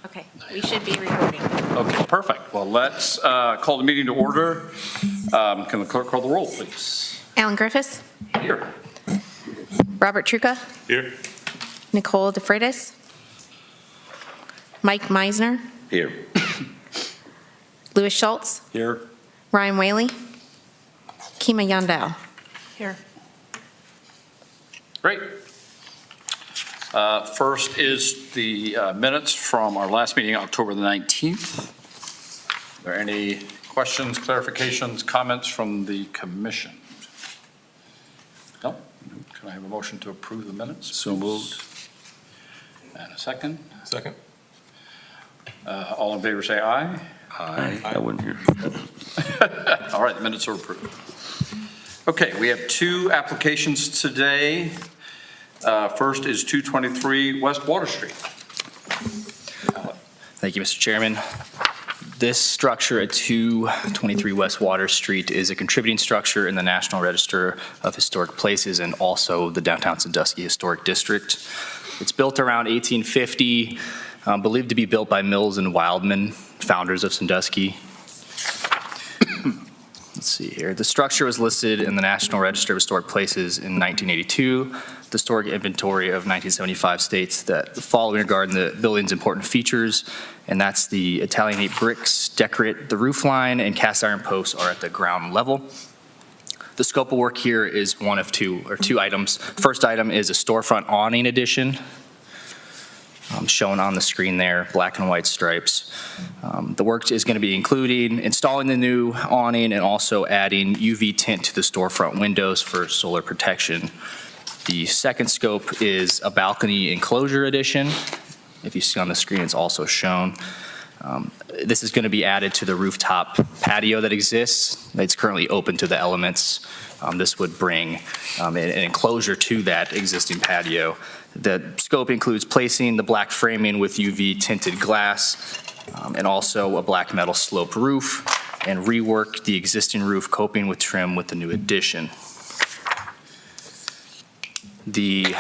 Okay, we should be recording. Okay, perfect. Well, let's call the meeting to order. Can the clerk call the roll, please? Alan Griffiths, Here. Robert Truca, Here. Nicole DeFreitas, Mike Meisner, Here. Louis Schultz, Here. Ryan Whaley, Kima Yandel. Here. Great. First is the minutes from our last meeting, October the 19th. Are there any questions, clarifications, comments from the commission? No? Can I have a motion to approve the minutes? So moved. And a second? Second. All in favor, say aye. Aye. I wouldn't hear. All right, the minutes are approved. Okay, we have two applications today. First is 223 West Water Street. Thank you, Mr. Chairman. This structure at 223 West Water Street is a contributing structure in the National Register of Historic Places and also the downtown Sandusky Historic District. It's built around 1850, believed to be built by Mills and Wildman, founders of Sandusky. Let's see here. The structure was listed in the National Register of Historic Places in 1982. The Historic Inventory of 1975 states that the following regarding the building's important features, and that's the Italianate bricks decorate the roof line and cast iron posts are at the ground level. The scope of work here is one of two items. First item is a storefront awning addition, shown on the screen there, black and white stripes. The work is going to be including installing the new awning and also adding UV tint to the storefront windows for solar protection. The second scope is a balcony enclosure addition. If you see on the screen, it's also shown. This is going to be added to the rooftop patio that exists. It's currently open to the elements. This would bring an enclosure to that existing patio. The scope includes placing the black framing with UV tinted glass and also a black metal sloped roof and rework the existing roof coping with trim with the new addition. The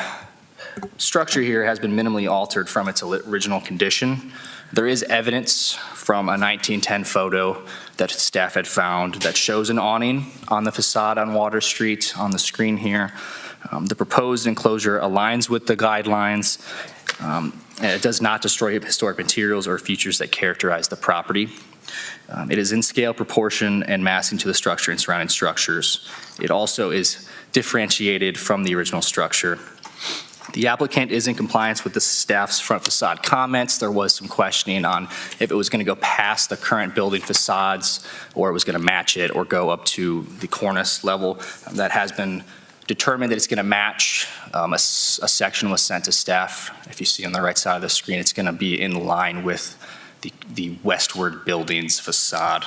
structure here has been minimally altered from its original condition. There is evidence from a 1910 photo that staff had found that shows an awning on the facade on Water Street on the screen here. The proposed enclosure aligns with the guidelines, and it does not destroy historic materials or features that characterize the property. It is in scale, proportion, and massing to the structure and surrounding structures. It also is differentiated from the original structure. The applicant is in compliance with the staff's front facade comments. There was some questioning on if it was going to go past the current building facades or it was going to match it or go up to the cornice level. That has been determined that it's going to match. A section was sent to staff. If you see on the right side of the screen, it's going to be in line with the westward building's facade.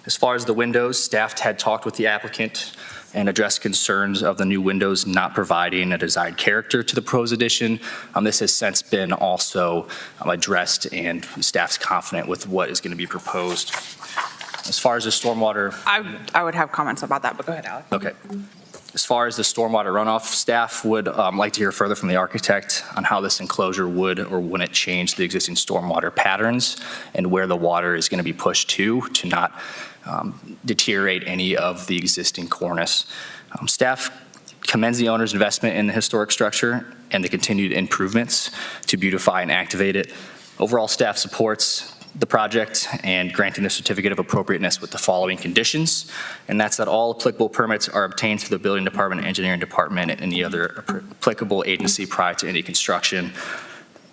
As far as the windows, staff had talked with the applicant and addressed concerns of the new windows not providing a desired character to the proposed addition. This has since been also addressed, and staff's confident with what is going to be proposed. As far as the stormwater, I would have comments about that, but go ahead, Alex. okay. As far as the stormwater runoff, staff would like to hear further from the architect on how this enclosure would or wouldn't change the existing stormwater patterns and where the water is going to be pushed to not deteriorate any of the existing cornice. Staff commends the owner's investment in the historic structure and the continued improvements to beautify and activate it. Overall, staff supports the project and granting the certificate of appropriateness with the following conditions, and that's that all applicable permits are obtained through the building department, engineering department, and any other applicable agency prior to any construction.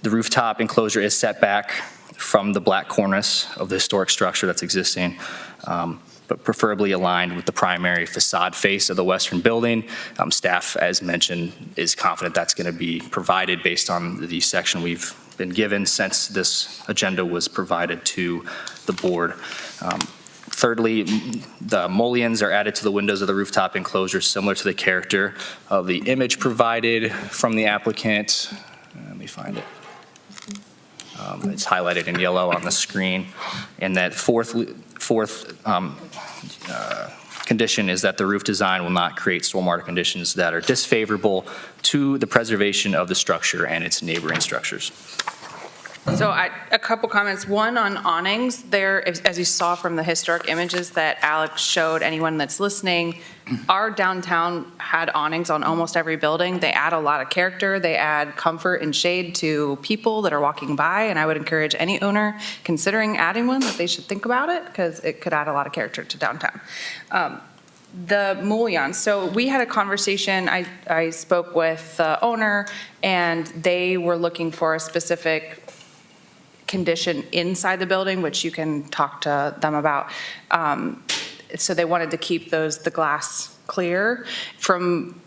The rooftop enclosure is set back from the black cornice of the historic structure that's existing, but preferably aligned with the primary facade face of the western building. Staff, as mentioned, is confident that's going to be provided based on the section we've been given since this agenda was provided to the board. Thirdly, the mullions are added to the windows of the rooftop enclosure similar to the character of the image provided from the applicant. Let me find it. It's highlighted in yellow on the screen. And that fourth condition is that the roof design will not create stormwater conditions that are disfavorable to the preservation of the structure and its neighboring structures. So a couple comments. One on awnings. There, as you saw from the historic images that Alex showed anyone that's listening, our downtown had awnings on almost every building. They add a lot of character. They add comfort and shade to people that are walking by, and I would encourage any owner considering adding one that they should think about it because it could add a lot of character to downtown. The mullions, so we had a conversation, I spoke with the owner, and they were looking for a specific condition inside the building, which you can talk to them about. So they wanted to keep the glass clear. From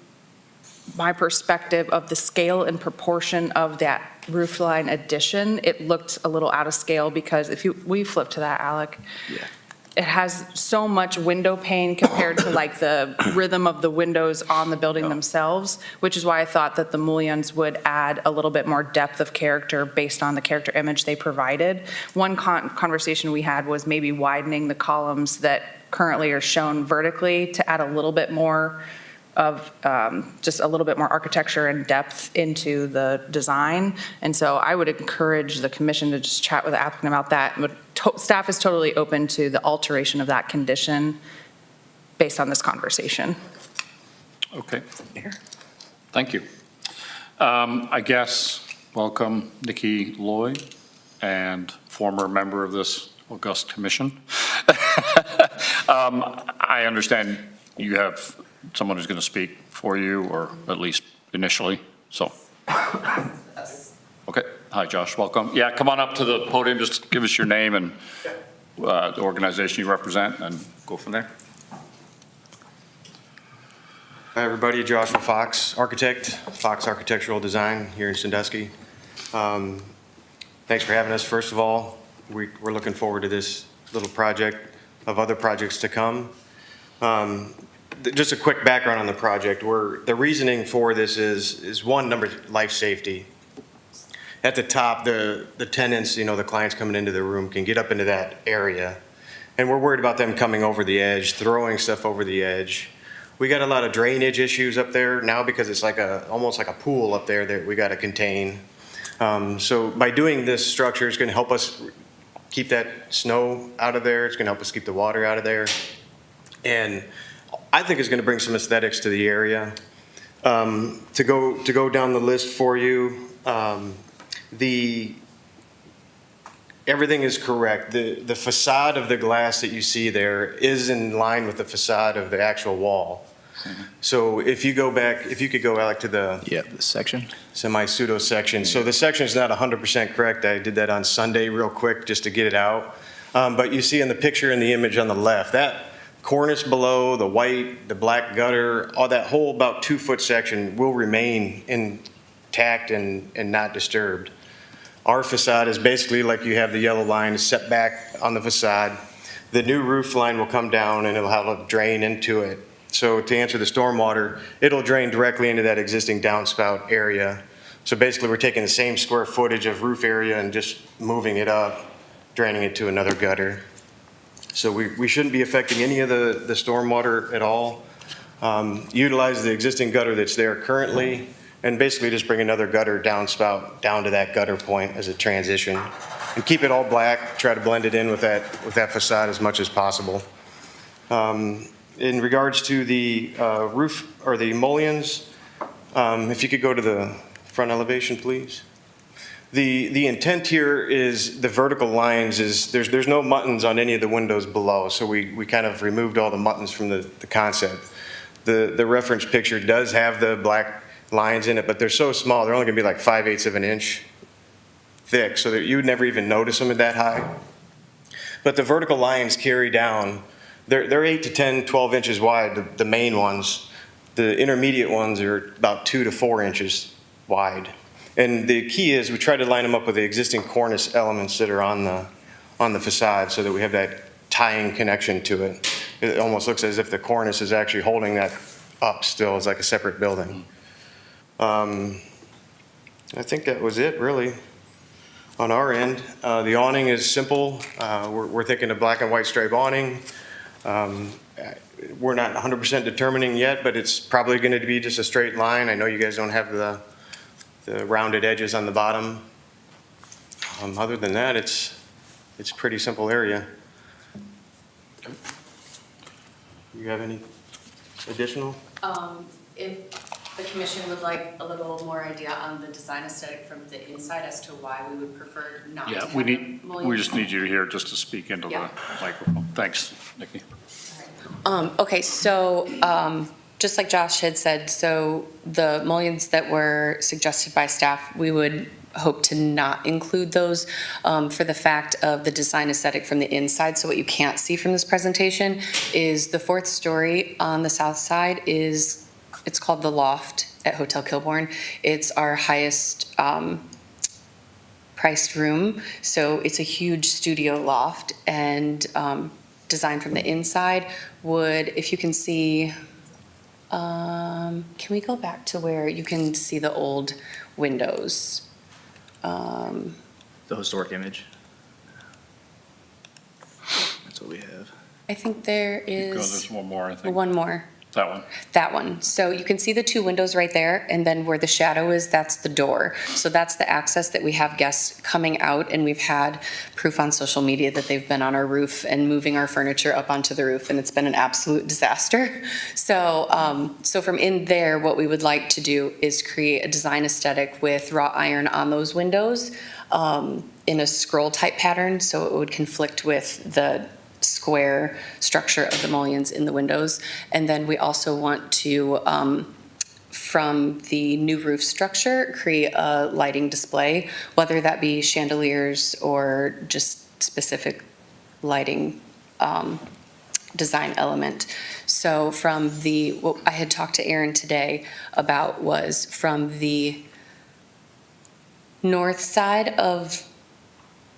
my perspective of the scale and proportion of that roofline addition, it looked a little out of scale because we flip to that, Alec. Yeah. It has so much window pane compared to like the rhythm of the windows on the building themselves, which is why I thought that the mullions would add a little bit more depth of character based on the character image they provided. One conversation we had was maybe widening the columns that currently are shown vertically to add a little bit more of just a little bit more architecture and depth into the design. And so I would encourage the commission to just chat with the applicant about that. But staff is totally open to the alteration of that condition based on this conversation. Okay. Thank you. I guess, welcome Nikki Lloyd, and former member of this august commission. I understand you have someone who's going to speak for you, or at least initially, so. Okay, hi Josh, welcome. Yeah, come on up to the podium, just give us your name and the organization you represent, and go from there. Hi everybody, Joshua Fox, architect, Fox Architectural Design here in Sandusky. Thanks for having us. First of all, we're looking forward to this little project of other projects to come. Just a quick background on the project. The reasoning for this is one, life safety. At the top, the tenants, the clients coming into the room can get up into that area. And we're worried about them coming over the edge, throwing stuff over the edge. We got a lot of drainage issues up there now because it's like almost like a pool up there that we got to contain. So by doing this structure, it's going to help us keep that snow out of there. It's going to help us keep the water out of there. And I think it's going to bring some aesthetics to the area. To go down the list for you, everything is correct. The facade of the glass that you see there is in line with the facade of the actual wall. Mm-hmm. So if you could go, Alec, to the section. Semi-pseudo section. So the section is not 100% correct. I did that on Sunday real quick just to get it out. But you see in the picture in the image on the left, that cornice below, the white, the black gutter, all that whole about 2-foot section will remain intact and not disturbed. Our facade is basically like you have the yellow line set back on the facade. The new roof line will come down and it'll have a drain into it. So to answer the stormwater, it'll drain directly into that existing downspout area. So basically we're taking the same square footage of roof area and just moving it up, draining it to another gutter. So we shouldn't be affecting any of the stormwater at all. Utilize the existing gutter that's there currently, and basically just bring another gutter downspout down to that gutter point as a transition. And keep it all black, try to blend it in with that facade as much as possible. In regards to the roof, or the mullions, if you could go to the front elevation, please. The intent here is the vertical lines is, there's no muttons on any of the windows below, so we kind of removed all the muttons from the concept. The reference picture does have the black lines in it, but they're so small, they're only gonna be like 5/8 of an inch thick, so that you would never even notice them at that high. But the vertical lines carry down, they're 8 to 10, 12 inches wide, the main ones. The intermediate ones are about 2 to 4 inches wide. And the key is we try to line them up with the existing cornice elements that are on the facade so that we have that tying connection to it. It almost looks as if the cornice is actually holding that up still as like a separate building. I think that was it really on our end. The awning is simple. We're thinking a black and white stripe awning. We're not 100% determining yet, but it's probably going to be just a straight line. I know you guys don't have the rounded edges on the bottom. Other than that, it's a pretty simple area. You have any additional? If the commission would like a little more idea on the design aesthetic from the inside as to why we would prefer not to Yeah, have we mullions. just need you here just to speak into the Yeah. microphone. Thanks, Nikki. Okay, so, just like Josh had said, so the mullions that were suggested by staff, we would hope to not include those for the fact of the design aesthetic from the inside. So what you can't see from this presentation is the fourth story on the south side it's called the Loft at Hotel Kilbourne. It's our highest priced room. So it's a huge studio loft, and designed from the inside would, if you can see, can we go back to where you can see the old windows? The historic image. That's what we have. I think there There's is one more, I think. one more. That one. That one. So you can see the two windows right there, and then where the shadow is, that's the door. So that's the access that we have guests coming out, and we've had proof on social media that they've been on our roof and moving our furniture up onto the roof, and it's been an absolute disaster. So, so from in there, what we would like to do is create a design aesthetic with wrought iron on those windows in a scroll type pattern, so it would conflict with the square structure of the mullions in the windows. And then we also want to, from the new roof structure, create a lighting display, whether that be chandeliers or just specific lighting design element. So from what I had talked to Aaron today about was from the north side of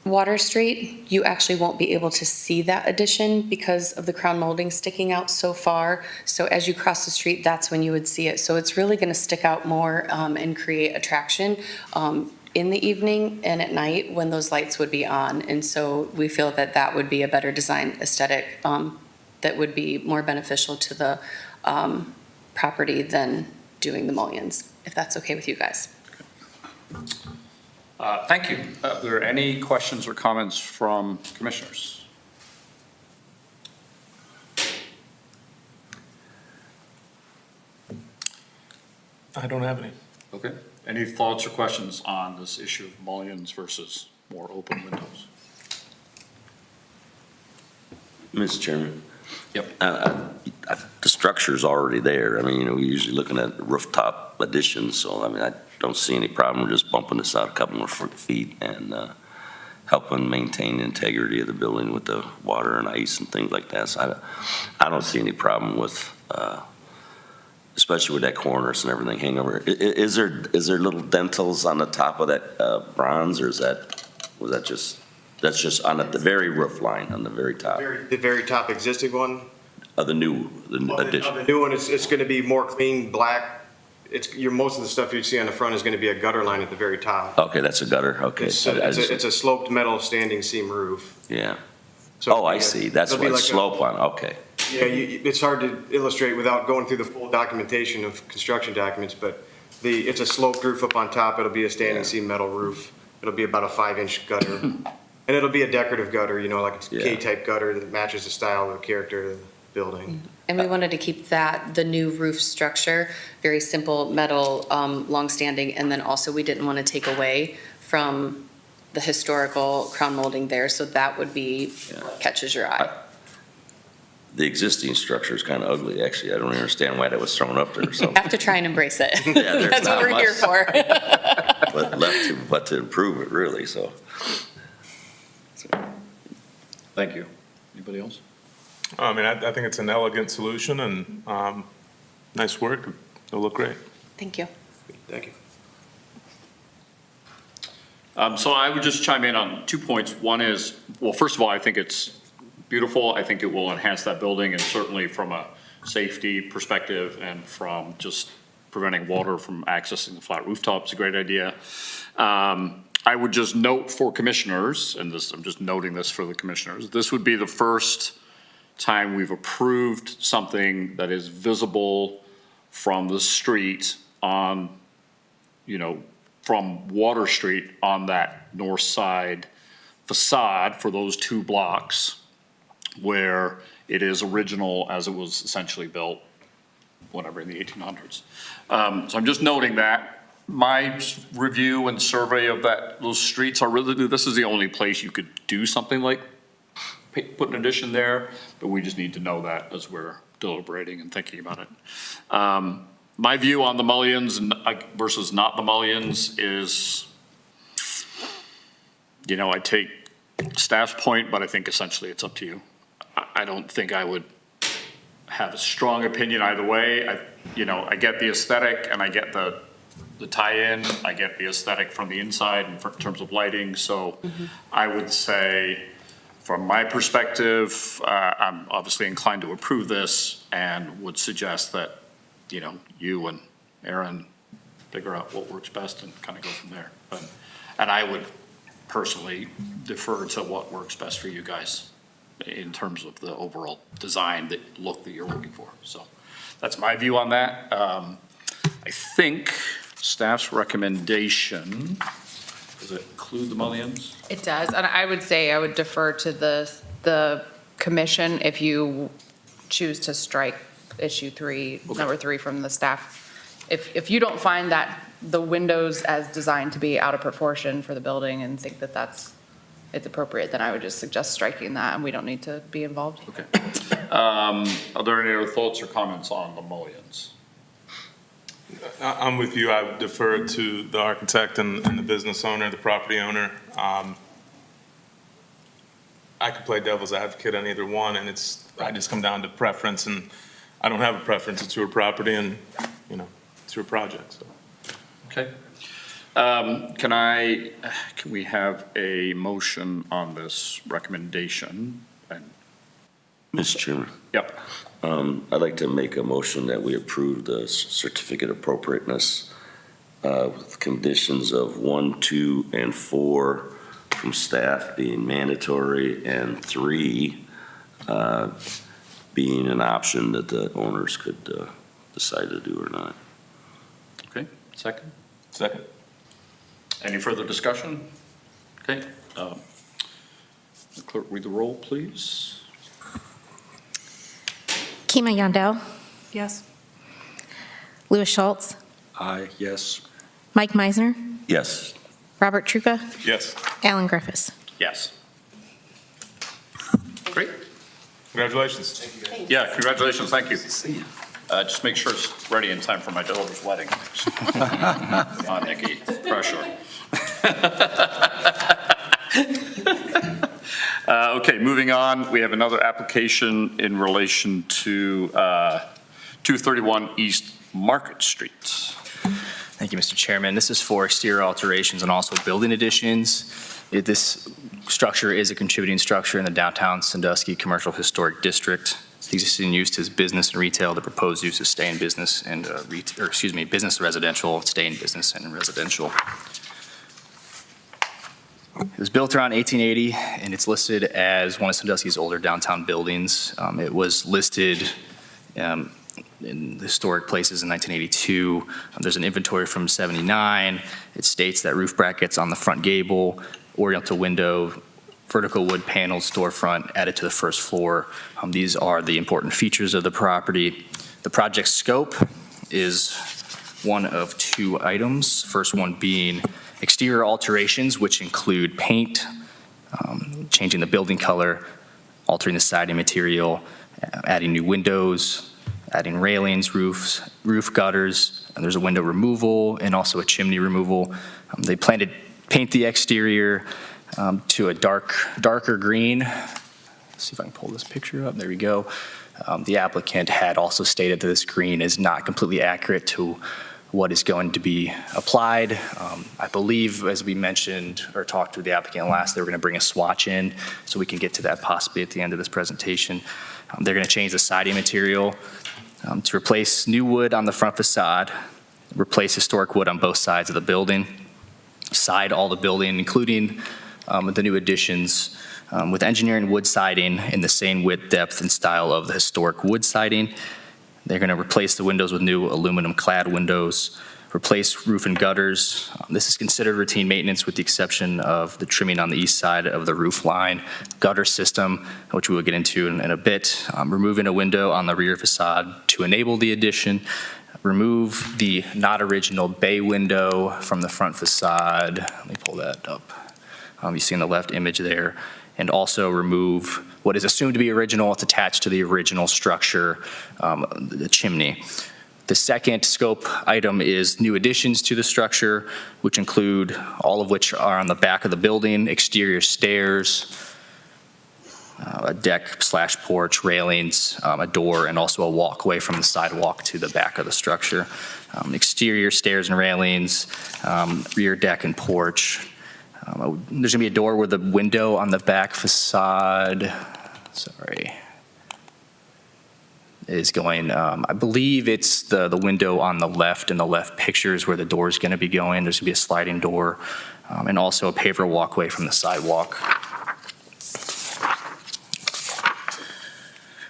Water Street, you actually won't be able to see that addition because of the crown molding sticking out so far. So as you cross the street, that's when you would see it. So it's really going to stick out more and create attraction in the evening and at night when those lights would be on. And so we feel that that would be a better design aesthetic that would be more beneficial to the property than doing the mullions, if that's okay with you guys. Thank you. Are there any questions or comments from commissioners? I don't have any. Okay. Any thoughts or questions on this issue of mullions versus more open windows? Mr. Chairman? Yep. The structure's already there. I mean, we're usually looking at rooftop additions, so I mean, I don't see any problem just bumping this out a couple more feet and helping maintain the integrity of the building with the water and ice and things like that. So I don't see any problem with, especially with that cornice and everything hanging over. Is there little dentils on the top of that bronze, or that's just on the very roof line on the very top The very top existing one? of the new addition? The new one, it's going to be more clean, black. Most of the stuff you'd see on the front is going to be a gutter line at the very top. Okay, that's a gutter. Okay. It's a sloped metal standing seam roof. Yeah. So Oh, I see. That's it'll be what like slope on. Okay. Yeah, it's hard to illustrate without going through the full documentation of construction documents, but it's a sloped roof up on top. It'll be a standing seam metal roof. It'll be about a 5-inch gutter. And it'll be a decorative gutter, like it's a Yeah. K-type gutter that matches the style of the character of the building. And we wanted to keep the new roof structure, very simple metal, long-standing, and then also we didn't want to take away from the historical crown molding there, so that would be what catches your eye. The existing structure is kind of ugly, actually. I don't understand why that was thrown up there. So, Have to try and embrace it. Yeah, there's That's what not we're here much. for. but to improve it, really. So, Thank you. Anybody else? I mean, I think it's an elegant solution and nice work. It'll look great. Thank you. Thank you. So I would just chime in on 2 points. One is, well, first of all, I think it's beautiful. I think it will enhance that building, and certainly from a safety perspective and from just preventing water from accessing the flat rooftop, it's a great idea. I would just note for commissioners, and I'm just noting this for the commissioners, this would be the first time we've approved something that is visible from the street on, from Water Street on that north side facade for those 2 blocks where it is original as it was essentially built, whatever, in the 1800s. So I'm just noting that. My review and survey of those streets are really, this is the only place you could do something like put an addition there, but we just need to know that as we're deliberating and thinking about it. My view on the mullions versus not the mullions is, I take staff's point, but I think essentially it's up to you. I don't think I would have a strong opinion either way. I get the aesthetic and I get the tie-in, I get the aesthetic from the inside in terms of lighting, so I would say, from my perspective, I'm obviously inclined to approve this and would suggest that, you and Aaron figure out what works best and kind of go from there. And I would personally defer to what works best for you guys in terms of the overall design, look that you're looking for. So that's my view on that. I think staff's recommendation, does it include the mullions? It does, and I would say I would defer to the commission if you choose to strike issue 3, number 3 from the staff. If you don't find that the windows as designed to be out of proportion for the building and think that it's appropriate, then I would just suggest striking that and we don't need to be involved. Okay. Are there any other thoughts or comments on the mullions? I'm with you. I would defer to the architect and the business owner, the property owner. I could play devil's advocate on either one, and I just come down to preference, and I don't have a preference. It's your property, and it's your project. So. Okay. Can we have a motion on this recommendation? Mr. Chairman, Yep. I'd like to make a motion that we approve the certificate of appropriateness with conditions of 1, 2, and 4 from staff being mandatory and 3 being an option that the owners could decide to do or not. Okay, second. Second. Any further discussion? Okay. Clerk, read the roll, please. Kima Yandel, Yes. Louis Schultz, Aye, yes. Mike Meisner, Yes. Robert Truca, Yes. Alan Griffiths. Yes. Great. Congratulations. Yeah, congratulations, thank you. Just make sure it's ready in time for my daughter's wedding. Come on, Nikki, pressure. Okay, moving on, we have another application in relation to 231 East Market Street. Thank you, Mr. Chairman. This is for exterior alterations and also building additions. This structure is a contributing structure in the downtown Sandusky Commercial Historic District. The existing use is business and retail. The proposed use is stay in business and business residential, stay in business and residential. It was built around 1880, and it's listed as one of Sandusky's older downtown buildings. It was listed in historic places in 1982. There's an inventory from 79. It states that roof brackets on the front gable, oriental window, vertical wood paneled storefront added to the first floor. These are the important features of the property. The project scope is one of 2 items. First one being exterior alterations, which include paint, changing the building color, altering the siding material, adding new windows, adding railings, roof gutters, and there's a window removal and also a chimney removal. They plan to paint the exterior to a darker green. Let's see if I can pull this picture up. There we go. The applicant had also stated that this green is not completely accurate to what is going to be applied. I believe, as we mentioned or talked to the applicant last, they were going to bring a swatch in, so we can get to that possibly at the end of this presentation. They're going to change the siding material to replace new wood on the front facade, replace historic wood on both sides of the building, side all the building, including the new additions with engineering wood siding in the same width, depth, and style of the historic wood siding. They're going to replace the windows with new aluminum clad windows, replace roof and gutters. This is considered routine maintenance with the exception of the trimming on the east side of the roof line, gutter system, which we will get into in a bit, removing a window on the rear facade to enable the addition, remove the not original bay window from the front facade. Let me pull that up. You see in the left image there, and also remove what is assumed to be original. It's attached to the original structure, the chimney. The second scope item is new additions to the structure, which include all of which are on the back of the building, exterior stairs, a deck/porch, railings, a door, and also a walkway from the sidewalk to the back of the structure. Exterior stairs and railings, rear deck and porch. There's gonna be a door with a window on the back facade, is going, I believe it's the window on the left in the left pictures where the door is gonna be going. There's gonna be a sliding door, and also a paver walkway from the sidewalk.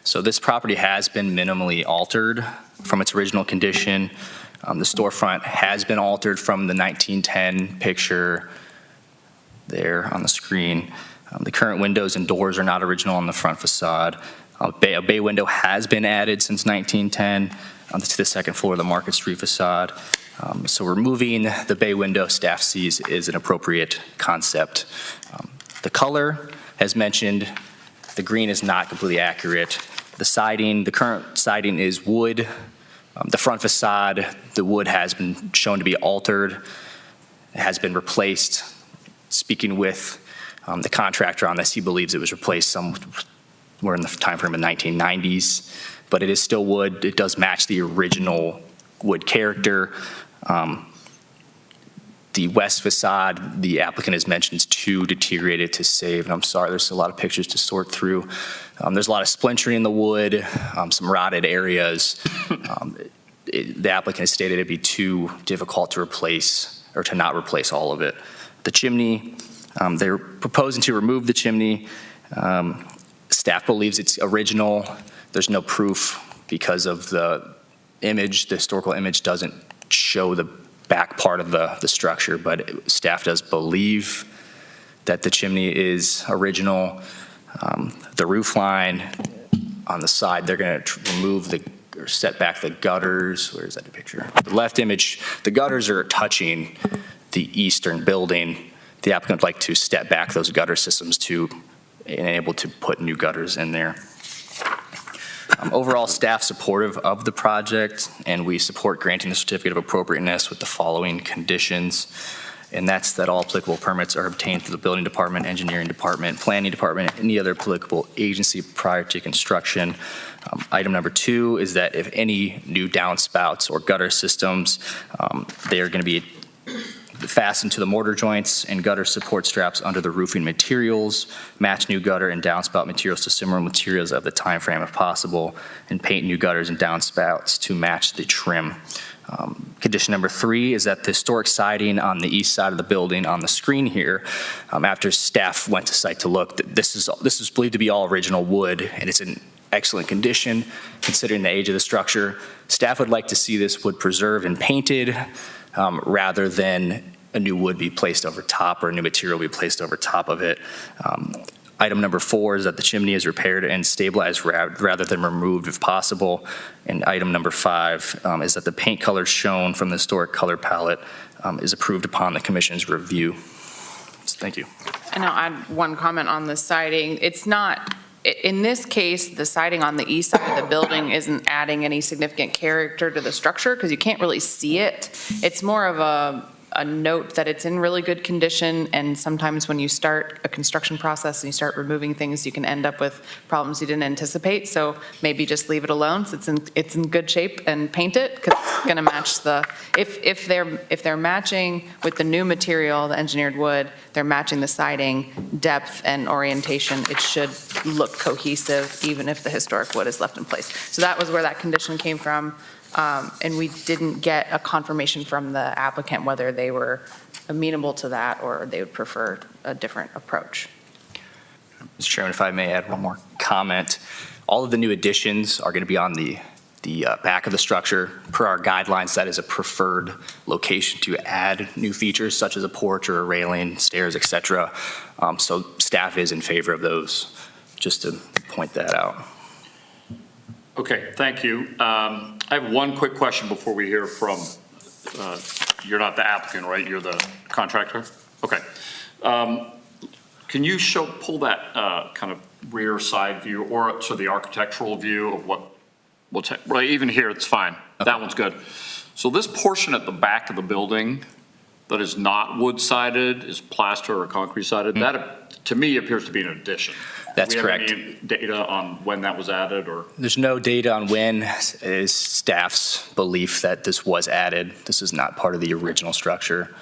So this property has been minimally altered from its original condition. The storefront has been altered from the 1910 picture there on the screen. The current windows and doors are not original on the front facade. A bay window has been added since 1910 to the second floor of the Market Street facade. So removing the bay window, staff sees is an appropriate concept. The color, as mentioned, the green is not completely accurate. The siding, the current siding is wood. The front facade, the wood has been shown to be altered. It has been replaced. Speaking with the contractor on this, he believes it was replaced somewhere in the time frame of 1990s, but it is still wood. It does match the original wood character. The west facade, the applicant has mentioned is too deteriorated to save, and I'm sorry, there's a lot of pictures to sort through. There's a lot of splintering in the wood, some rotted areas. The applicant has stated it'd be too difficult to replace or to not replace all of it. The chimney, they're proposing to remove the chimney. Staff believes it's original. There's no proof because of the image. The historical image doesn't show the back part of the structure, but staff does believe that the chimney is original. The roof line on the side, they're going to remove or set back the gutters. Where is that picture? The left image, the gutters are touching the eastern building. The applicant would like to step back those gutter systems to enable to put new gutters in there. Overall, staff supportive of the project, and we support granting the certificate of appropriateness with the following conditions, and that's that all applicable permits are obtained through the building department, engineering department, planning department, any other applicable agency prior to construction. Item number 2 is that if any new downspouts or gutter systems, they are going to be fastened to the mortar joints and gutter support straps under the roofing materials, match new gutter and downspout materials to similar materials of the time frame if possible, and paint new gutters and downspouts to match the trim. Condition number 3 is that the historic siding on the east side of the building on the screen here, after staff went to site to look, this is believed to be all original wood, and it's in excellent condition considering the age of the structure. Staff would like to see this wood preserved and painted, rather than a new wood be placed over top or a new material be placed over top of it. Item number 4 is that the chimney is repaired and stabilized rather than removed if possible. And item number 5 is that the paint colors shown from the historic color palette is approved upon the commission's review. Thank you. And I'll add one comment on the siding. It's not, in this case, the siding on the east side of the building isn't adding any significant character to the structure because you can't really see it. It's more of a note that it's in really good condition, and sometimes when you start a construction process and you start removing things, you can end up with problems you didn't anticipate. So maybe just leave it alone. So it's in good shape and paint it because it's going to match the. If they're matching with the new material, the engineered wood, they're matching the siding depth and orientation. It should look cohesive even if the historic wood is left in place. So that was where that condition came from. And we didn't get a confirmation from the applicant whether they were amenable to that or they would prefer a different approach. Mr. Chairman, if I may add one more comment. All of the new additions are going to be on the back of the structure. Per our guidelines, that is a preferred location to add new features such as a porch or a railing, stairs, et cetera. So staff is in favor of those, just to point that out. Okay, thank you. I have one quick question before we hear from, you're not the applicant, right? You're the contractor? Okay. Can you pull that kind of rear side view or so the architectural view of right, even here, it's fine. Okay. That one's good. So this portion at the back of the building that is not wood-sided, is plaster or concrete-sided, that, to me, appears to be an addition. That's Do we have correct. any data on when that was added, or? There's no data on when. It is staff's belief that this was added. This is not part of the original structure.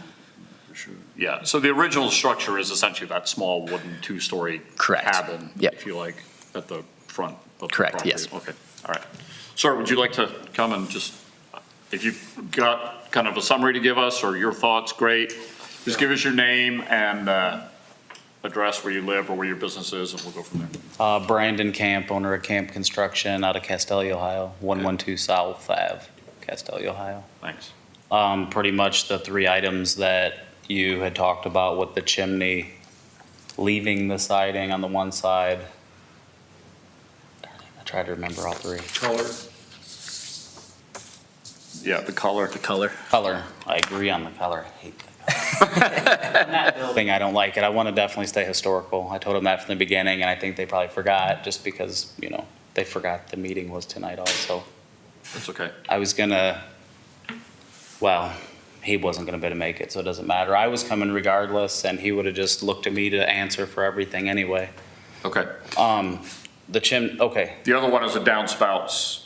Yeah, so the original structure is essentially that small wooden two-story Correct. cabin, Yep. if you like, at the front of the Correct, property. yes. Okay, all right. Sir, would you like to come and just, if you've got kind of a summary to give us or your thoughts, great. Just give us your name and address where you live or where your business is, and we'll go from there. Brandon Camp, owner of Camp Construction out of Castelli, Ohio, 112 South Ave, Castelli, Ohio. Thanks. Pretty much the three items that you had talked about with the chimney, leaving the siding on the one side. I tried to remember all three. Color? Yeah, the color. The color. Color, I agree on the color. I hate the color. In that building, I don't like it. I want to definitely stay historical. I told them that from the beginning, and I think they probably forgot just because, they forgot the meeting was tonight also. That's okay. I was gonna, well, he wasn't gonna be able to make it, so it doesn't matter. I was coming regardless, and he would have just looked at me to answer for everything anyway. Okay. Okay, The other one is the downspouts.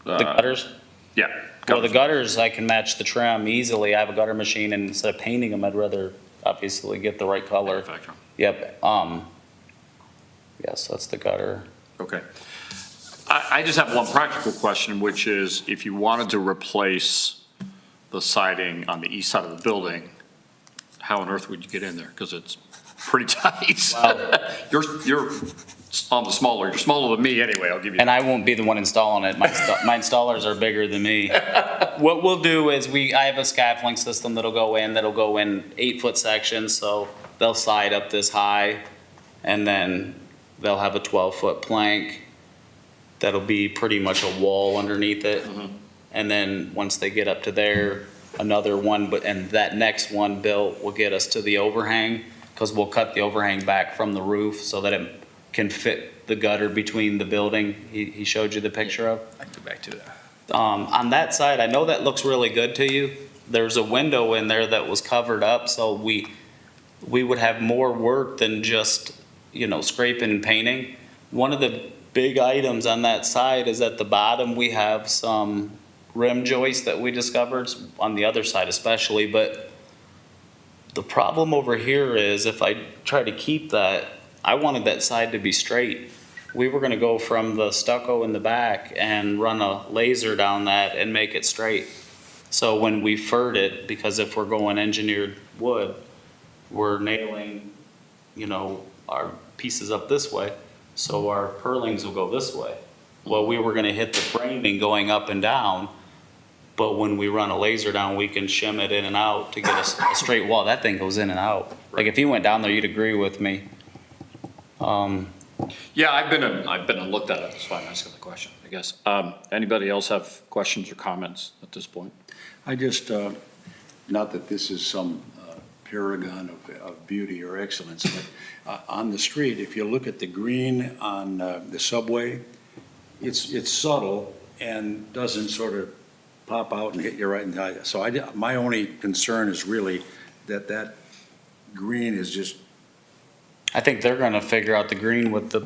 the gutters? Yeah. Well, the gutters, I can match the trim easily. I have a gutter machine, and instead of painting them, I'd rather obviously get the right color. Manufacturer. Yep, yes, that's the gutter. Okay. I just have one practical question, which is if you wanted to replace the siding on the east side of the building, how on earth would you get in there? Because it's pretty tight. You're on the smaller, you're smaller than me anyway, I'll give you. And I won't be the one installing it. My installers are bigger than me. What we'll do is I have a scaffolding system that'll go in 8-foot sections, so they'll slide up this high, and then they'll have a 12-foot plank that'll be pretty much a wall underneath it. And then once they get up to there, another one, and that next one built will get us to the overhang, because we'll cut the overhang back from the roof so that it can fit the gutter between the building he showed you the picture of. I can go back to that. On that side, I know that looks really good to you. There's a window in there that was covered up, so we would have more work than just, scraping and painting. One of the big items on that side is at the bottom, we have some rim joists that we discovered, on the other side especially, but the problem over here is if I try to keep that, I wanted that side to be straight. We were gonna go from the stucco in the back and run a laser down that and make it straight. So when we furred it, because if we're going engineered wood, we're nailing, our pieces up this way, so our purlings will go this way. Well, we were gonna hit the framing going up and down, but when we run a laser down, we can shim it in and out to get a straight wall. That thing goes in and out. Like, if you went down there, you'd agree with me. Yeah, I've been and looked at it, that's why I'm asking the question, I guess. Anybody else have questions or comments at this point? I just, not that this is some paragon of beauty or excellence, but on the street, if you look at the green on the subway, it's subtle and doesn't sort of pop out and hit you right in the eye. So my only concern is really that green is just. I think they're gonna figure out the green with the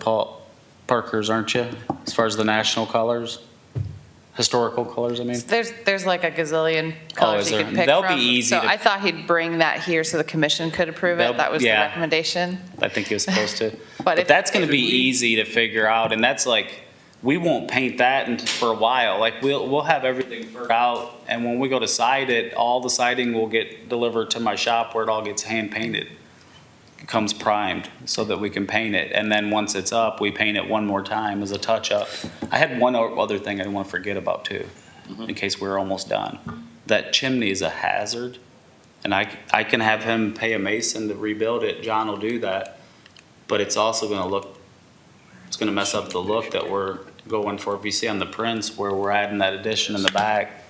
Parkers, aren't you? As far as the national colors, historical colors, I mean. There's like a gazillion colors is you there? could pick They'll be from. easy So to- I thought he'd bring that here so the commission could approve They'll- it. That was the yeah. recommendation. I think he was supposed to. But if- That's gonna be easy to figure out, and that's like, we won't paint that for a while. Like, we'll have everything figured out, and when we go to side it, all the siding will get delivered to my shop where it all gets hand painted. comes primed so that we can paint it. And then once it's up, we paint it one more time as a touch-up. I had one other thing I didn't want to forget about too, in case we're almost done. That chimney is a hazard, and I can have him pay a mason to rebuild it. John will do that. But it's also going to look, it's going to mess up the look that we're going for. If you see on the prints where we're adding that addition in the back,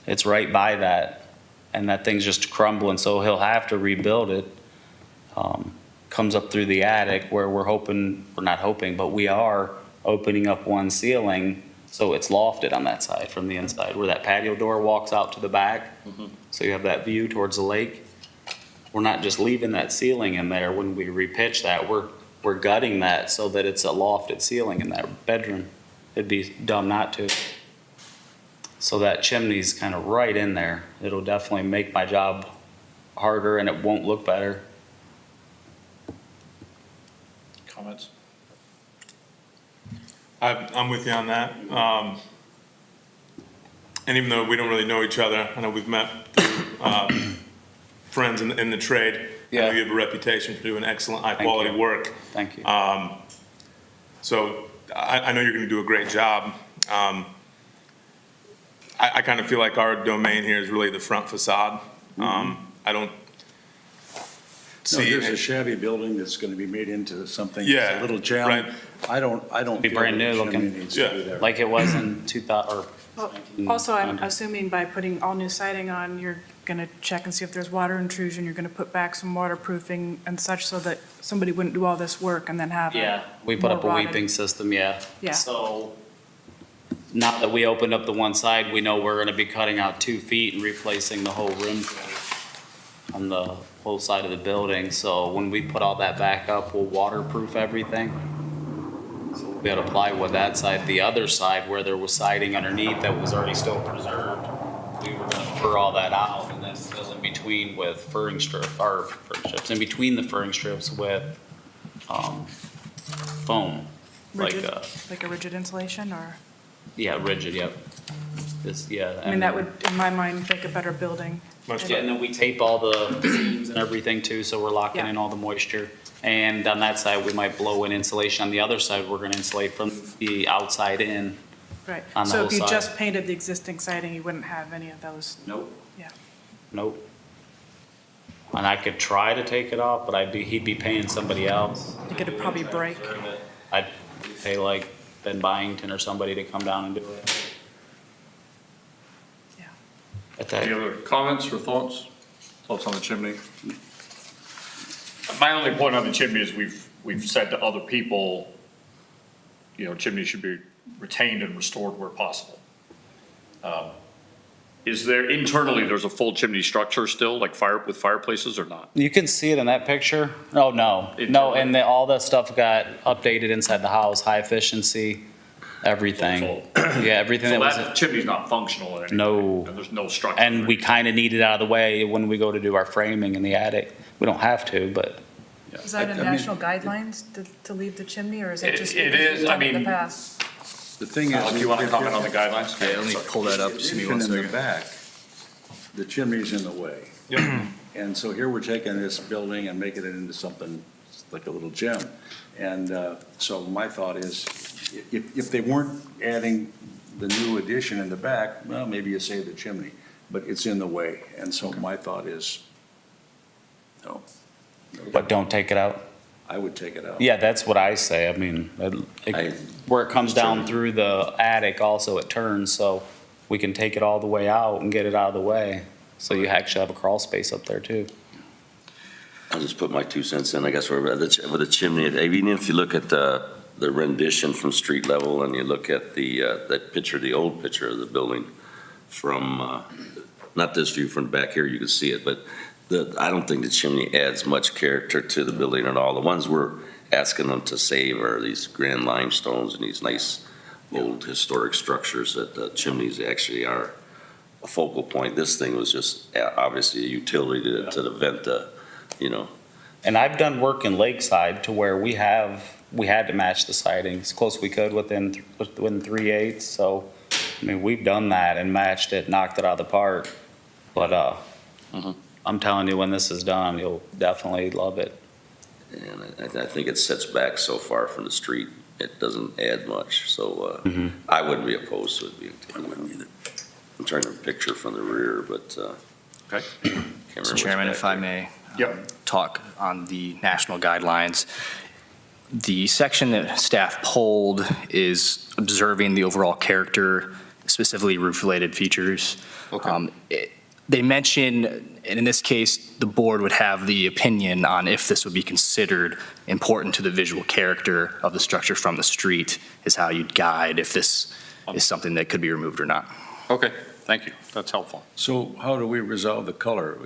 it's right by that, and that thing's just crumbling, so he'll have to rebuild it. Comes up through the attic where we're not hoping, but we are opening up one ceiling, so it's lofted on that side from the inside, where that patio door walks out to the back. So you have that view towards the lake. We're not just leaving that ceiling in there when we repitch that, we're gutting that so that it's a lofted ceiling in that bedroom. It'd be dumb not to. So that chimney's kind of right in there. It'll definitely make my job harder and it won't look better. Comments? I'm with you on that. And even though we don't really know each other, I know we've met through friends in the trade. I know Yeah. you have a reputation for doing excellent, Thank high-quality you. work. Thank you. So I know you're going to do a great job. I kind of feel like our domain here is really the front facade. I don't No, see. there's a shabby building that's going to be made into something, it's Yeah, a little gem. right. I don't Be feel brand that new the looking. chimney needs to be there. Like it was in 2000, or Well, 1900. Also, I'm assuming by putting all new siding on, you're going to check and see if there's water intrusion, you're going to put back some waterproofing and such so that somebody wouldn't do all this work and then have a Yeah, we put up a more rotted- weeping system, yeah. Yeah. So, now that we opened up the one side, we know we're gonna be cutting out 2 feet and replacing the whole rim on the whole side of the building. So when we put all that back up, we'll waterproof everything. So we'll be able to plywood that side. The other side where there was siding underneath that was already still preserved, we were gonna fur all that out and then fill in between with furring strips, in between the furring strips with, foam. Rigid, like a rigid insulation or, Yeah, rigid, yep. Yeah. I mean, that would, in my mind, make a better building. Much Yeah, and then we tape all the seams and everything too, so we're locking Yeah. in all the moisture. And on that side, we might blow in insulation. On the other side, we're gonna insulate from the outside in. Right. On the So whole if you side. just painted the existing siding, you wouldn't have any of those. Nope. Yeah. Nope. And I could try to take it off, but he'd be paying somebody else. I think it'd probably break. I'd pay like Ben Byington or somebody to come down and do it. Yeah. At Any that, other comments or thoughts? Thoughts on the chimney? My only point on the chimney is we've said to other people, chimney should be retained and restored where possible. Is there, internally, there's a full chimney structure still, like with fireplaces or not? you can see it in that picture. Oh, no, no, and all the stuff got updated inside the house, high efficiency, everything. Yeah, everything So that was. that chimney's not functional in any way? No. And there's no structure? And we kind of need it out of the way when we go to do our framing in the attic. We don't have to, but Is that in I mean- national guidelines to leave the chimney, or is it just? It because is, we've I done it in mean- the past? The thing Alex, is. you want to comment on the guidelines? Yeah, let me pull that up, just give me one In the second. back, the chimney's in the way. And so here we're taking this building and making it into something like a little gem. And so my thought is, if they weren't adding the new addition in the back, well, maybe you save the chimney, but it's in the way. And so my thought is, no, but don't take it out. I would take it out. Yeah, that's what I say. I mean, where it comes down through the attic also, it turns, so we can take it all the way out and get it out of the way. So you actually have a crawl space up there too. I'll just put my 2 cents in, I guess, with the chimney. Even if you look at the rendition from street level and you look at that picture, the old picture of the building from, not this view from back here, you can see it, but I don't think the chimney adds much character to the building at all. The ones we're asking them to save are these grand limestones and these nice old historic structures that the chimneys actually are a focal point. This thing was just obviously a utility to vent the, And I've done work in Lakeside to where we had to match the siding as close as we could within 3/8. So, I mean, we've done that and matched it, knocked it out of the park. But, I'm telling you, when this is done, you'll definitely love it. And I think it sets back so far from the street, it doesn't add much, so I wouldn't be opposed to it being taken out. I wouldn't either. I'm trying to picture from the rear, but Okay. Mr. Chairman, if I may talk on the national guidelines. The section that staff pulled is observing the overall character, specifically roof-related features. Okay. They mention, and in this case, the board would have the opinion on if this would be considered important to the visual character of the structure from the street, is how you'd guide if this is something that could be removed or not. Okay, thank you. That's helpful. So how do we resolve the color?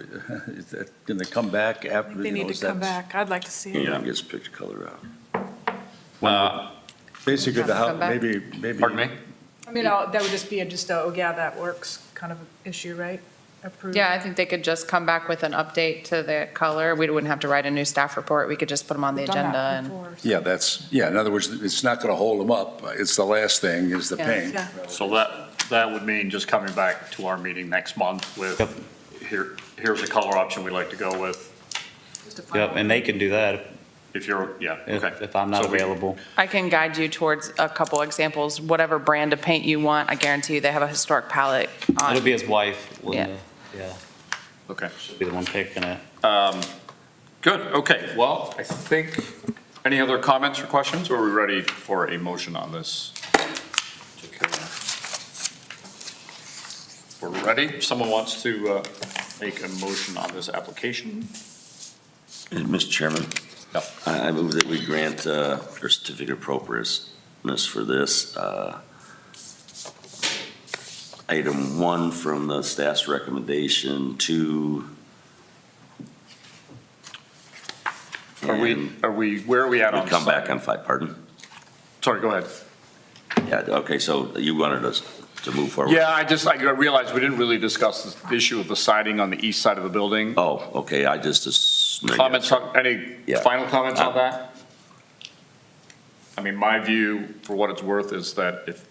Is that, can they come back after? They need to come back. I'd like to see it. Yeah, it gets picture color out. Basically, the Come house, back? maybe. Pardon me? I mean, that would just be oh, yeah, that works kind of issue, right? Approved. Yeah, I think they could just come back with an update to the color. We wouldn't have to write a new staff report. We could just put them on the We've done agenda that and. before, so- Yeah, in other words, it's not going to hold them up. It's the last thing is the Yeah. paint. Yeah. So that would mean just coming back to our meeting next month with, here's a color option we'd like to go with. Just a final Yep, and they can do that If you're, yeah, okay. if I'm not So we- available. I can guide you towards a couple examples, whatever brand of paint you want. I guarantee you they have a historic palette on. It'll be his wife, Linda. Yeah, Okay. she'll be the one picking it. Good, okay. Well, I think, any other comments or questions, or are we ready for a motion on this? We're ready. Someone wants to make a motion on this application? Mr. Chairman? Yep. I move that we grant a certificate of appropriateness for this. Item 1 from the staff's recommendation, 2. Are we, where are we at on? We come site? back on 5, pardon? Sorry, go ahead. Yeah, okay, so you wanted us to move forward? Yeah, I realized we didn't really discuss the issue of the siding on the east side of the building. Oh, okay, I just. Comments, any Yeah. final comments on that? I mean, my view, for what it's worth, is that if,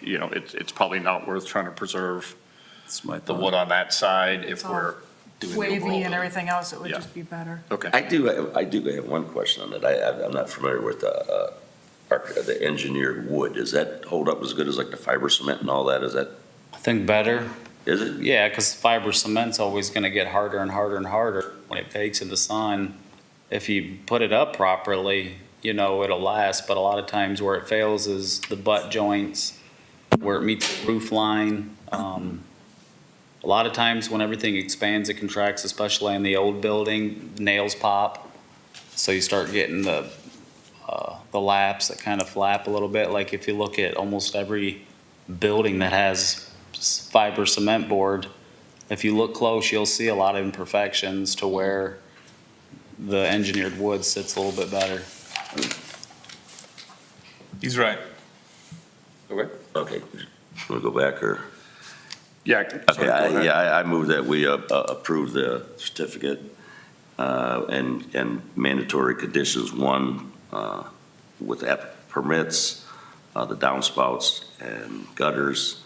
it's probably not worth trying to preserve That's my the thought. wood on that side if It's all we're doing the overall Wavy and building. everything else, it would Yeah. just be better. Okay. I do have one question on that. I'm not familiar with the engineered wood. Does that hold up as good as like the fiber cement and all that? I think better. Is it? Yeah, because fiber cement's always gonna get harder and harder and harder when it bakes in the sun. If you put it up properly, it'll last, but a lot of times where it fails is the butt joints, where it meets the roof line. A lot of times when everything expands, it contracts, especially in the old building, nails pop. So you start getting the laps that kind of flap a little bit. Like if you look at almost every building that has fiber cement board, if you look close, you'll see a lot of imperfections to where the engineered wood sits a little bit better. He's right. Okay. Okay, want to go back or? Yeah. Okay, I move that we approve the certificate and mandatory conditions. 1, with permits, the downspouts and gutters.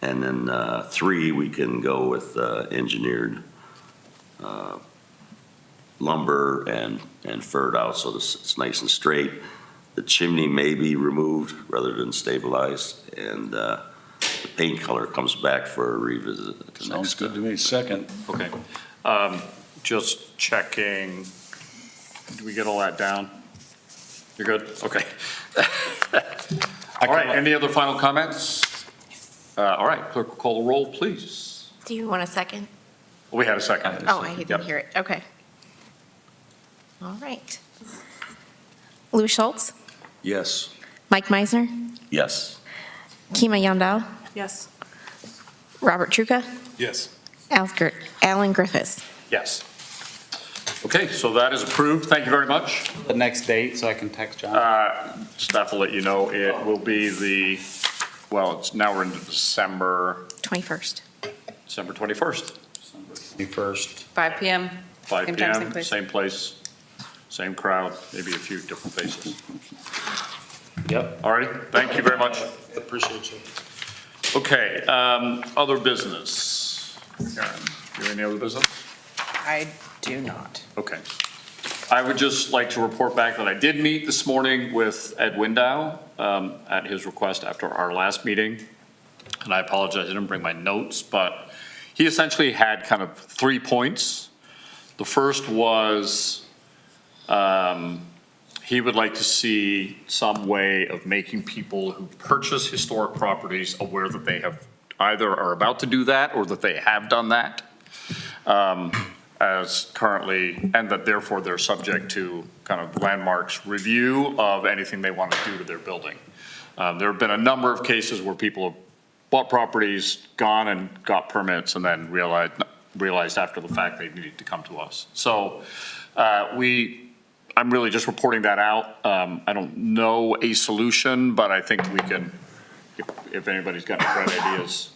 And then 3, we can go with engineered lumber and furred out so it's nice and straight. The chimney may be removed rather than stabilized, and the paint color comes back for a revisit at the Sounds next. good to me. Second. Okay. Just checking, did we get all that down? You're good? Okay. All right, any other final comments? All right, clerk will call the roll, please. Do you want a second? We had a second. Oh, I didn't Yep. hear it. Okay. All right. Louis Schultz, Yes. Mike Meisner, Yes. Kima Yandel, Yes. Robert Truca, Yes. Alan Griffiths. Yes. Okay, so that is approved. Thank you very much. The next date, so I can text John. Staff will let you know, it will be now we're into December 21st. 21st, December 21st. 5 PM. 5 Same time, same PM, place. same place, same crowd, maybe a few different faces. Yep. All righty, thank you very much. Appreciate you. Okay, other business. Karen, do you have any other business? I do not. Okay. I would just like to report back that I did meet this morning with Ed Window at his request after our last meeting. And I apologize, I didn't bring my notes, but he essentially had kind of 3 points. The first was he would like to see some way of making people who purchase historic properties aware that they have either are about to do that or that they have done that. As currently, and that therefore they're subject to kind of landmarks review of anything they want to do to their building. There have been a number of cases where people have bought properties, gone and got permits, and then realized after the fact they needed to come to us. So I'm really just reporting that out. I don't know a solution, but I think we can, if anybody's got any great ideas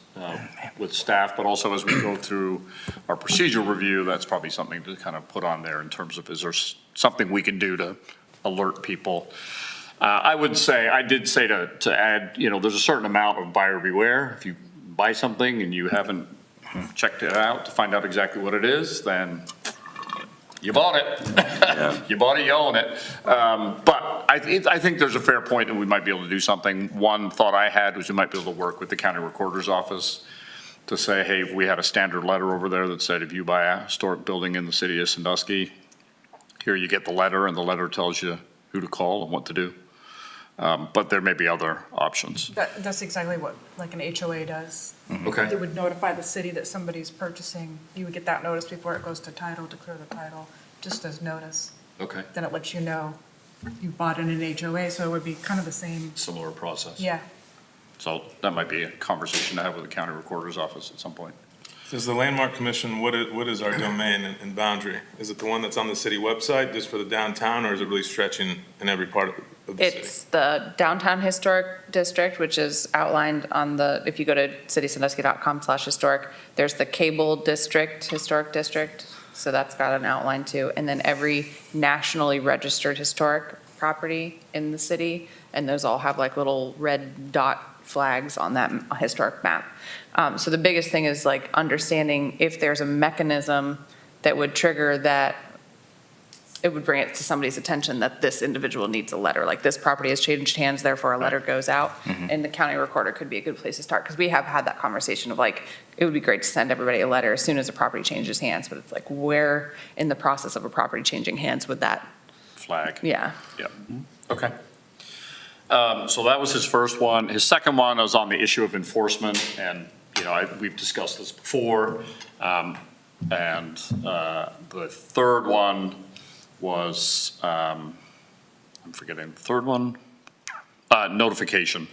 with staff, but also as we go through our procedural review, that's probably something to kind of put on there in terms of, is there something we can do to alert people? I would say, I did say to add, there's a certain amount of buyer beware. If you buy something and you haven't checked it out to find out exactly what it is, then you bought it. You bought it, you own it. But I think there's a fair point that we might be able to do something. One thought I had was we might be able to work with the county recorder's office to say, hey, if we had a standard letter over there that said, if you buy a historic building in the city of Sandusky, here you get the letter, and the letter tells you who to call and what to do. But there may be other options. That's exactly what, like an HOA does. Okay. It would notify the city that somebody's purchasing. You would get that notice before it goes to title, to clear the title, just as notice. Okay. Then it lets you know you bought it in an HOA, so it would be kind of the same. Similar process. Yeah. So that might be a conversation to have with the county recorder's office at some point. Does the Landmark Commission, what is our domain and boundary? Is it the one that's on the city website just for the downtown, or is it really stretching in every part of the city? It's the Downtown Historic District, which is outlined on if you go to citysandusky.com/historic, there's the Cable District, Historic District, so that's got an outline too. And then every nationally registered historic property in the city, and those all have like little red dot flags on that historic map. So the biggest thing is like understanding if there's a mechanism that would trigger that, it would bring it to somebody's attention that this individual needs a letter, like this property has changed hands, therefore a letter goes out. And the county recorder could be a good place to start, because we have had that conversation of like, it would be great to send everybody a letter as soon as a property changes hands, but it's like, where in the process of a property changing hands would that? Flag. Yeah. Yep. Okay. So that was his first one. His second one was on the issue of enforcement, and we've discussed this before. And the third one was, I'm forgetting the third one, notification.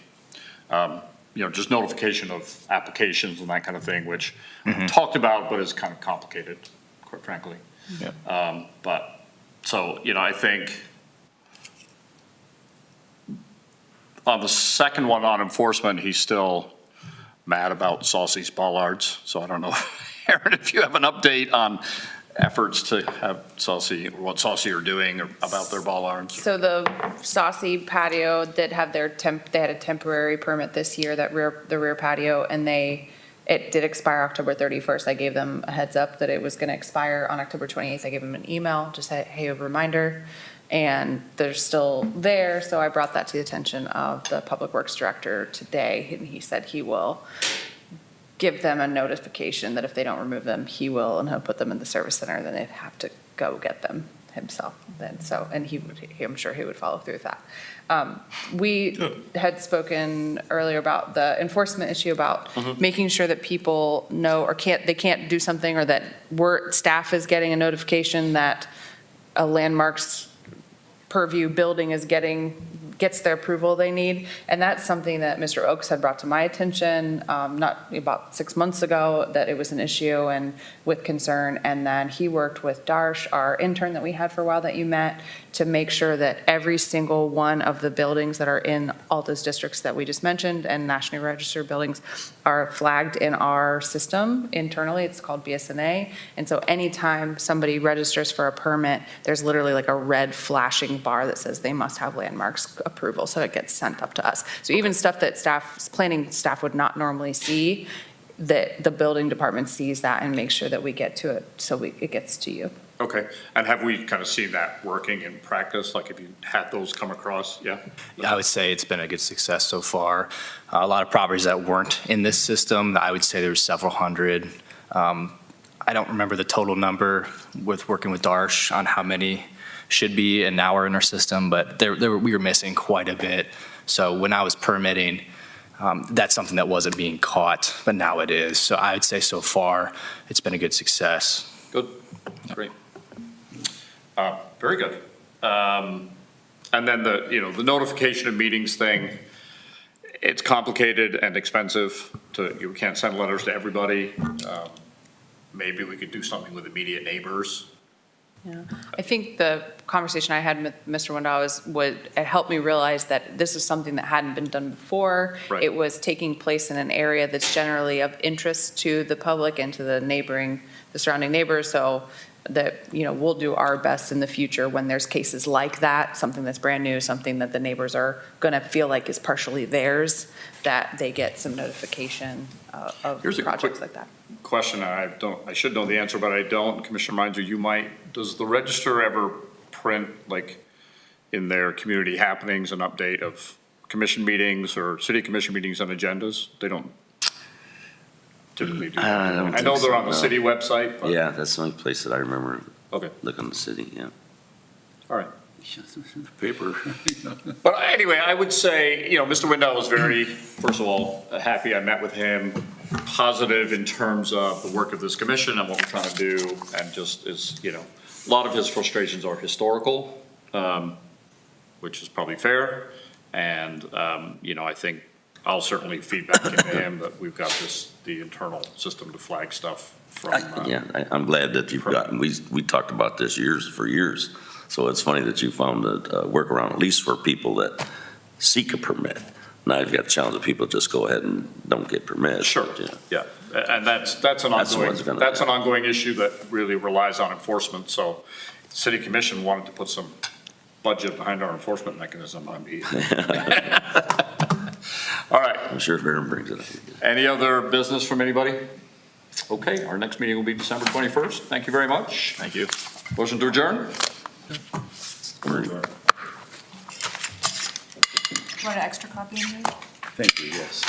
Just notification of applications and that kind of thing, which we talked about, but is kind of complicated, quite frankly. Yeah. I think on the second one on enforcement, he's still mad about Saucy's bollards. So I don't know, Aaron, if you have an update on efforts to have Saucy, or what Saucy are doing about their bollards. So the Saucy patio did have they had a temporary permit this year, the rear patio, and it did expire October 31st. I gave them a heads up that it was gonna expire on October 28th. I gave them an email, just said, hey, a reminder. And they're still there, so I brought that to the attention of the Public Works Director today, and he said he will give them a notification that if they don't remove them, and he'll put them in the service center, then they'd have to go get them himself. I'm sure he would follow through with that. We had spoken earlier about the enforcement issue about making sure that people know they can't do something, or that staff is getting a notification that a landmarks purview building gets their approval they need. And that's something that Mr. Oakes had brought to my attention, about 6 months ago, that it was an issue and with concern. And then he worked with Darsh, our intern that we had for a while that you met, to make sure that every single one of the buildings that are in all those districts that we just mentioned and nationally registered buildings are flagged in our system internally. It's called BSNA. And so anytime somebody registers for a permit, there's literally like a red flashing bar that says they must have landmarks approval. So it gets sent up to us. So even stuff that planning staff would not normally see, that the building department sees that and makes sure that we get to it, so it gets to you. Okay, and have we kind of seen that working in practice? Like, have you had those come across? Yeah? I would say it's been a good success so far. A lot of properties that weren't in this system, I would say there were several hundred. I don't remember the total number with working with Darsh on how many should be and now are in our system, but we were missing quite a bit. So when I was permitting, that's something that wasn't being caught, but now it is. So I would say so far, it's been a good success. Good, great. Very good. And then the notification of meetings thing, it's complicated and expensive you can't send letters to everybody. Maybe we could do something with immediate neighbors. Yeah, I think the conversation I had with Mr. Window it helped me realize that this is something that hadn't been done before. Right. It was taking place in an area that's generally of interest to the public and to the surrounding neighbors, so that, we'll do our best in the future when there's cases like that, something that's brand new, something that the neighbors are going to feel like is partially theirs, that they get some notification of Here's a projects quick like that. Question, I should know the answer, but I don't. Commissioner Meinzer, you might. Does the Register ever print, like, in their community happenings, an update of commission meetings or city commission meetings and agendas? They don't typically do that. I know they're on the city website. But Yeah, that's the only place that I remember Okay, looking at the city, yeah. all right. Paper. But anyway, I would say, Mr. Window was very, first of all, happy I met with him, positive in terms of the work of this commission and what we're trying to do, and just is, a lot of his frustrations are historical, which is probably fair. And, I think I'll certainly feed back into him that we've got the internal system to flag stuff from. I'm glad that you've gotten, we talked about this for years. So it's funny that you found a workaround, at least for people that seek a permit. Now you've got the challenge of people just go ahead and don't get permits. Sure, yeah. And that's an ongoing issue that really relies on enforcement. So the city commission wanted to put some budget behind our enforcement mechanism. All right. I'm sure if Aaron brings it up. Any other business from anybody? Okay, our next meeting will be December 21st. Thank you very much. Thank you. Motion to adjourn? Want an extra copy in there? Thank you, yes.